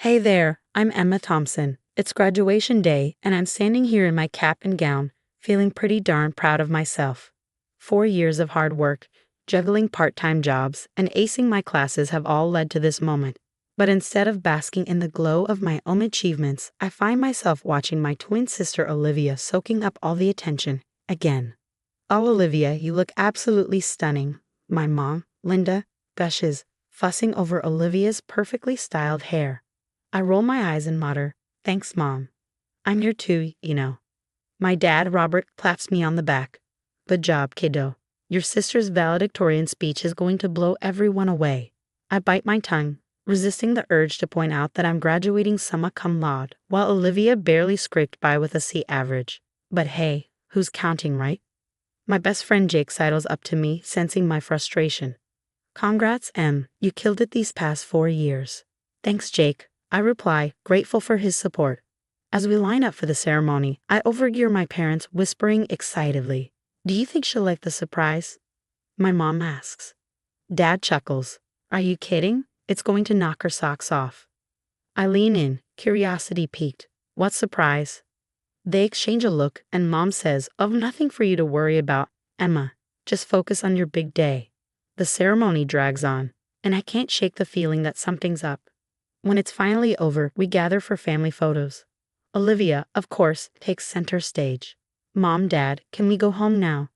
Hey there, I'm Emma Thompson. It's graduation day, and I'm standing here in my cap and gown, feeling pretty darn proud of myself. 4 years of hard work, juggling part-time jobs, and acing my classes have all led to this moment. But instead of basking in the glow of my own achievements, I find myself watching my twin sister Olivia soaking up all the attention, again. Oh, Olivia, you look absolutely stunning. My mom, Linda, gushes, fussing over Olivia's perfectly styled hair. I roll my eyes and mutter, "Thanks, Mom. I'm here too, you know." My dad, Robert, claps me on the back. "Good job, kiddo. Your sister's valedictorian speech is going to blow everyone away." I bite my tongue, resisting the urge to point out that I'm graduating summa cum laude, while Olivia barely scraped by with a C average. But hey, who's counting, right? My best friend Jake sidles up to me, sensing my frustration. "Congrats, Em. You killed it these past 4 years." "Thanks, Jake," I reply, grateful for his support. As we line up for the ceremony, I overhear my parents whispering excitedly, "Do you think she'll like the surprise?" My mom asks. Dad chuckles. "Are you kidding? It's going to knock her socks off." I lean in, curiosity piqued. "What surprise?" They exchange a look, and Mom says, "Oh, nothing for you to worry about, Emma. Just focus on your big day." The ceremony drags on, and I can't shake the feeling that something's up. When it's finally over, we gather for family photos. Olivia, of course, takes center stage. "Mom, Dad, can we go home now?"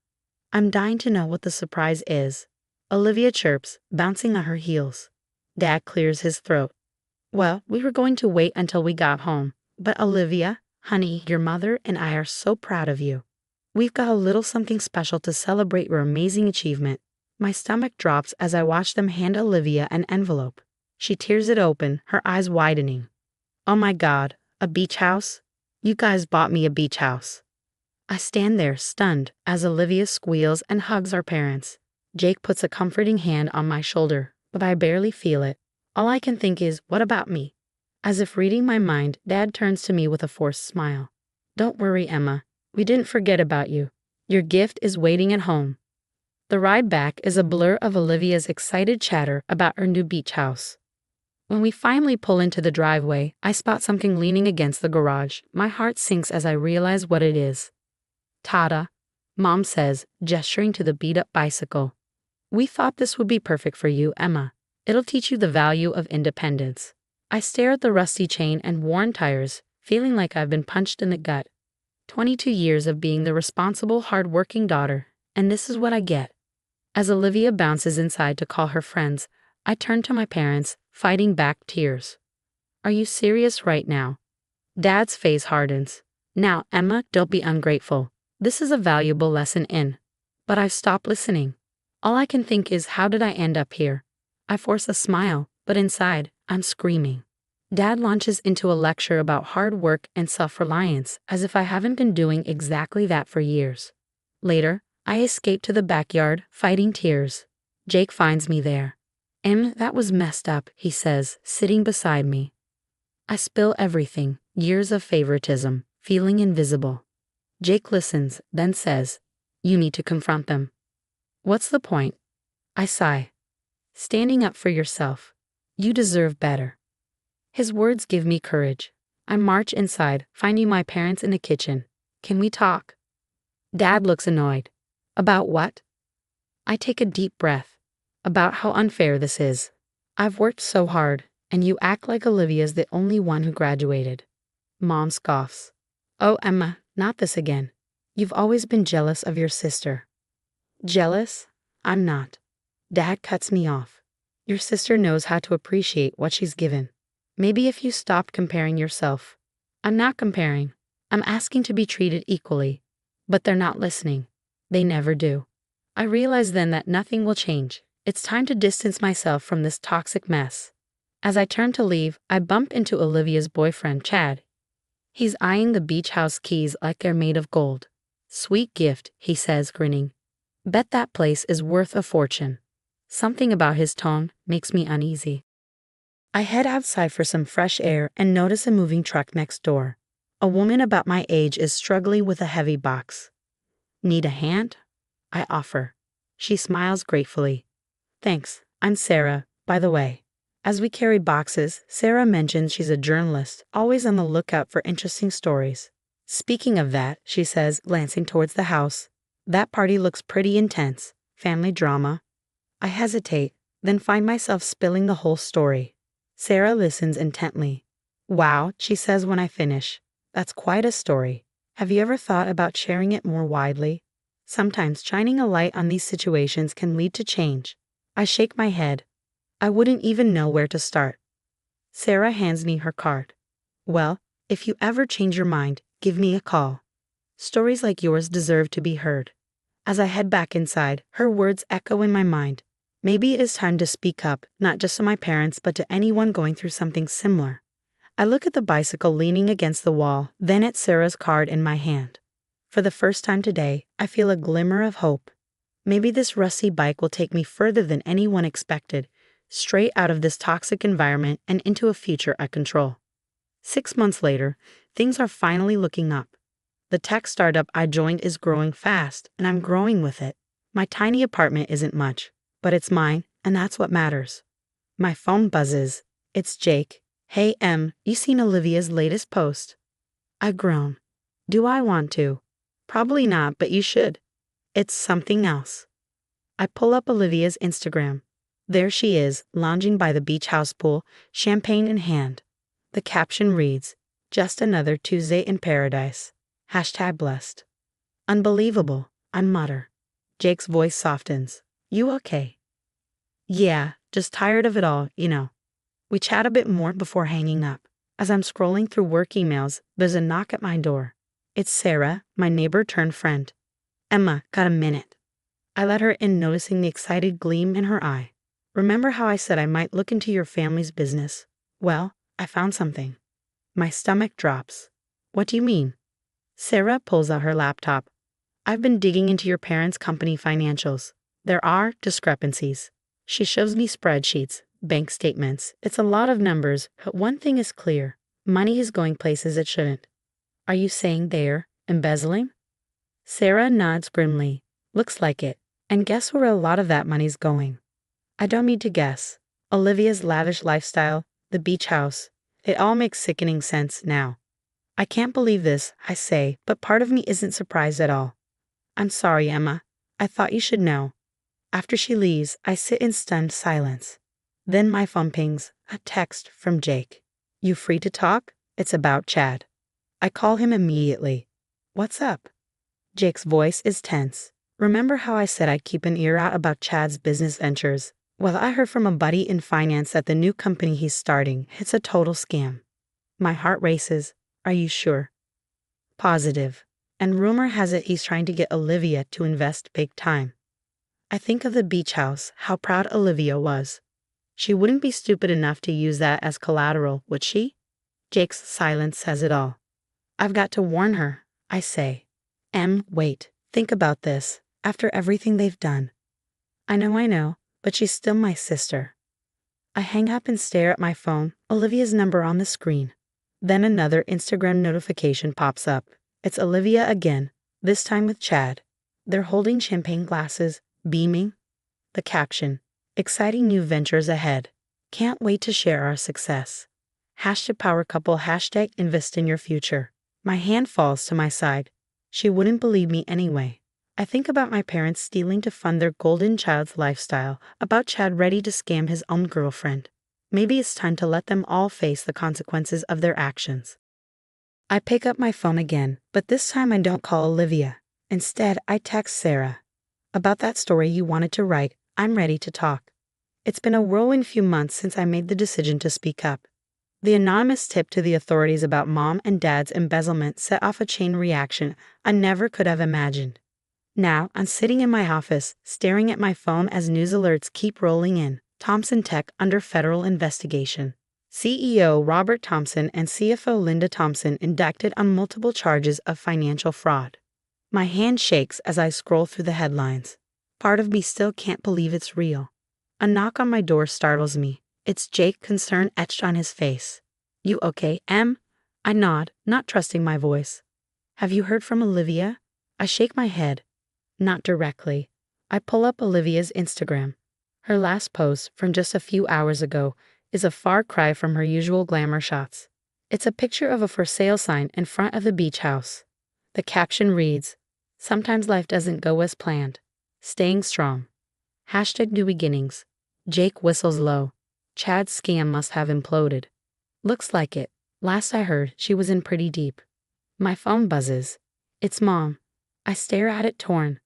I'm dying to know what the surprise is. Olivia chirps, bouncing on her heels. Dad clears his throat. "Well, we were going to wait until we got home. But Olivia, honey, your mother and I are so proud of you. We've got a little something special to celebrate your amazing achievement." My stomach drops as I watch them hand Olivia an envelope. She tears it open, her eyes widening. "Oh my God, a beach house? You guys bought me a beach house." I stand there, stunned, as Olivia squeals and hugs our parents. Jake puts a comforting hand on my shoulder, but I barely feel it. All I can think is, what about me? As if reading my mind, Dad turns to me with a forced smile. "Don't worry, Emma. We didn't forget about you. Your gift is waiting at home." The ride back is a blur of Olivia's excited chatter about her new beach house. When we finally pull into the driveway, I spot something leaning against the garage. My heart sinks as I realize what it is. "Tada," Mom says, gesturing to the beat-up bicycle. "We thought this would be perfect for you, Emma. It'll teach you the value of independence." I stare at the rusty chain and worn tires, feeling like I've been punched in the gut. 22 years of being the responsible, hard-working daughter, and this is what I get. As Olivia bounces inside to call her friends, I turn to my parents, fighting back tears. "Are you serious right now?" Dad's face hardens. "Now, Emma, don't be ungrateful. This is a valuable lesson in." But I've stopped listening. All I can think is, how did I end up here? I force a smile, but inside, I'm screaming. Dad launches into a lecture about hard work and self-reliance, as if I haven't been doing exactly that for years. Later, I escape to the backyard, fighting tears. Jake finds me there. "Em, that was messed up," he says, sitting beside me. I spill everything, years of favoritism, feeling invisible. Jake listens, then says, "You need to confront them." "What's the point?" I sigh. "Standing up for yourself. You deserve better." His words give me courage. I march inside, finding my parents in the kitchen. "Can we talk?" Dad looks annoyed. "About what?" I take a deep breath. "About how unfair this is. I've worked so hard, and you act like Olivia's the only one who graduated." Mom scoffs. "Oh, Emma, not this again. You've always been jealous of your sister." "Jealous? I'm not." Dad cuts me off. "Your sister knows how to appreciate what she's given. Maybe if you stopped comparing yourself." "I'm not comparing. I'm asking to be treated equally." But they're not listening. They never do. I realize then that nothing will change. It's time to distance myself from this toxic mess. As I turn to leave, I bump into Olivia's boyfriend, Chad. He's eyeing the beach house keys like they're made of gold. "Sweet gift," he says, grinning. "Bet that place is worth a fortune." Something about his tone makes me uneasy. I head outside for some fresh air and notice a moving truck next door. A woman about my age is struggling with a heavy box. "Need a hand?" I offer. She smiles gratefully. "Thanks, I'm Sarah, by the way." As we carry boxes, Sarah mentions she's a journalist, always on the lookout for interesting stories. Speaking of that, she says, glancing towards the house, that party looks pretty intense. Family drama. I hesitate, then find myself spilling the whole story. Sarah listens intently. Wow, she says when I finish. That's quite a story. Have you ever thought about sharing it more widely? Sometimes shining a light on these situations can lead to change. I shake my head. I wouldn't even know where to start. Sarah hands me her card. Well, if you ever change your mind, give me a call. Stories like yours deserve to be heard. As I head back inside, her words echo in my mind. Maybe it is time to speak up, not just to my parents, but to anyone going through something similar. I look at the bicycle leaning against the wall, then at Sarah's card in my hand. For the first time today, I feel a glimmer of hope. Maybe this rusty bike will take me further than anyone expected, straight out of this toxic environment and into a future I control. 6 months later, things are finally looking up. The tech startup I joined is growing fast, and I'm growing with it. My tiny apartment isn't much, but it's mine, and that's what matters. My phone buzzes. It's Jake. Hey, Em, you seen Olivia's latest post? I groan. Do I want to? Probably not, but you should. It's something else. I pull up Olivia's Instagram. There she is, lounging by the beach house pool, champagne in hand. The caption reads, "Just another Tuesday in paradise. #blessed. Unbelievable, I mutter. Jake's voice softens. You okay? Yeah, just tired of it all, you know. We chat a bit more before hanging up. As I'm scrolling through work emails, there's a knock at my door. It's Sarah, my neighbor turned friend. Emma, got a minute? I let her in, noticing the excited gleam in her eye. Remember how I said I might look into your family's business? Well, I found something. My stomach drops. What do you mean? Sarah pulls out her laptop. I've been digging into your parents' company financials. There are discrepancies. She shows me spreadsheets, bank statements. It's a lot of numbers, but one thing is clear. Money is going places it shouldn't. Are you saying they're embezzling? Sarah nods grimly. Looks like it. And guess where a lot of that money's going? I don't need to guess. Olivia's lavish lifestyle, the beach house. It all makes sickening sense now. I can't believe this, I say, but part of me isn't surprised at all. I'm sorry, Emma. I thought you should know. After she leaves, I sit in stunned silence. Then my phone pings, a text from Jake. You free to talk? It's about Chad. I call him immediately. What's up? Jake's voice is tense. Remember how I said I'd keep an ear out about Chad's business ventures? Well, I heard from a buddy in finance that the new company he's starting, it's a total scam. My heart races. Are you sure? Positive. And rumor has it he's trying to get Olivia to invest big time. I think of the beach house, how proud Olivia was. She wouldn't be stupid enough to use that as collateral, would she? Jake's silence says it all. I've got to warn her, I say. Em, wait, think about this. After everything they've done. I know, but she's still my sister. I hang up and stare at my phone, Olivia's number on the screen. Then another Instagram notification pops up. It's Olivia again, this time with Chad. They're holding champagne glasses, beaming. The caption, exciting new ventures ahead. Can't wait to share our success. #PowerCouple, #invest in your future. My hand falls to my side. She wouldn't believe me anyway. I think about my parents stealing to fund their golden child's lifestyle, about Chad ready to scam his own girlfriend. Maybe it's time to let them all face the consequences of their actions. I pick up my phone again, but this time I don't call Olivia. Instead, I text Sarah. About that story you wanted to write, I'm ready to talk. It's been a whirlwind few months since I made the decision to speak up. The anonymous tip to the authorities about Mom and Dad's embezzlement set off a chain reaction I never could have imagined. Now, I'm sitting in my office, staring at my phone as news alerts keep rolling in. Thomson Tech under federal investigation. CEO Robert Thomson and CFO Linda Thompson indicted on multiple charges of financial fraud. My hand shakes as I scroll through the headlines. Part of me still can't believe it's real. A knock on my door startles me. It's Jake, concern etched on his face. You okay, Em? I nod, not trusting my voice. Have you heard from Olivia? I shake my head. Not directly. I pull up Olivia's Instagram. Her last post, from just a few hours ago, is a far cry from her usual glamour shots. It's a picture of a for sale sign in front of the beach house. The caption reads, "Sometimes life doesn't go as planned. Staying strong. Hashtag new beginnings." Jake whistles low. Chad's scam must have imploded. Looks like it. Last I heard, she was in pretty deep. My phone buzzes. It's Mom. I stare at it torn.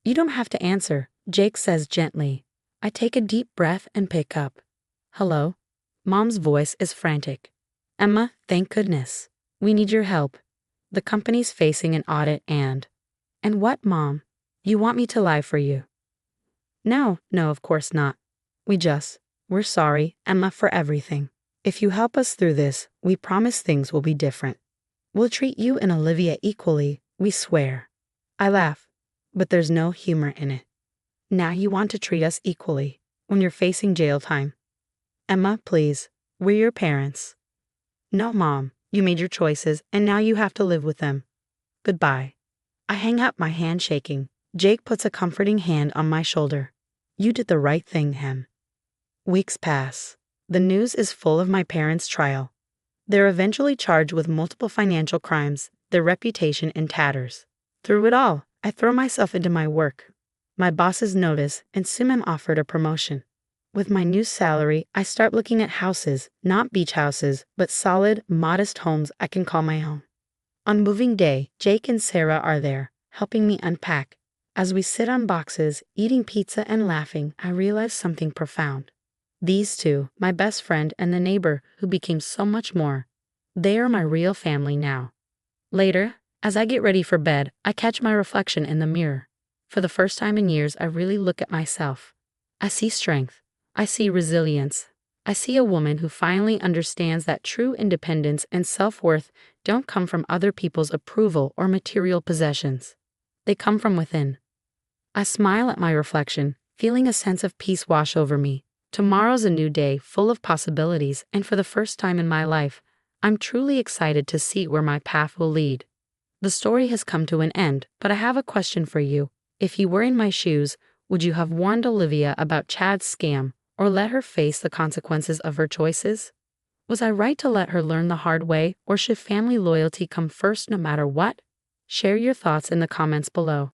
"You don't have to answer," Jake says gently. I take a deep breath and pick up. "Hello?" Mom's voice is frantic. "Emma, thank goodness. We need your help. The company's facing an audit and what, Mom? You want me to lie for you?" No, of course not. We're sorry, Emma, for everything. If you help us through this, we promise things will be different. We'll treat you and Olivia equally, we swear." I laugh, but there's no humor in it. Now you want to treat us equally when you're facing jail time. "Emma, please. We're your parents." "No, Mom. You made your choices, and now you have to live with them. Goodbye." I hang up, my hand shaking. Jake puts a comforting hand on my shoulder. "You did the right thing, Em." Weeks pass. The news is full of my parents' trial. They're eventually charged with multiple financial crimes, their reputation in tatters. Through it all, I throw myself into my work. My bosses notice, and soon I'm offered a promotion. With my new salary, I start looking at houses, not beach houses, but solid, modest homes I can call my own. On moving day, Jake and Sarah are there, helping me unpack. As we sit on boxes, eating pizza and laughing, I realize something profound. These two, my best friend and the neighbor who became so much more, they are my real family now. Later, as I get ready for bed, I catch my reflection in the mirror. For the first time in years, I really look at myself. I see strength. I see resilience. I see a woman who finally understands that true independence and self-worth don't come from other people's approval or material possessions. They come from within. I smile at my reflection, feeling a sense of peace wash over me. Tomorrow's a new day, full of possibilities, and for the first time in my life, I'm truly excited to see where my path will lead. The story has come to an end, but I have a question for you. If you were in my shoes, would you have warned Olivia about Chad's scam, or let her face the consequences of her choices? Was I right to let her learn the hard way, or should family loyalty come first no matter what? Share your thoughts in the comments below.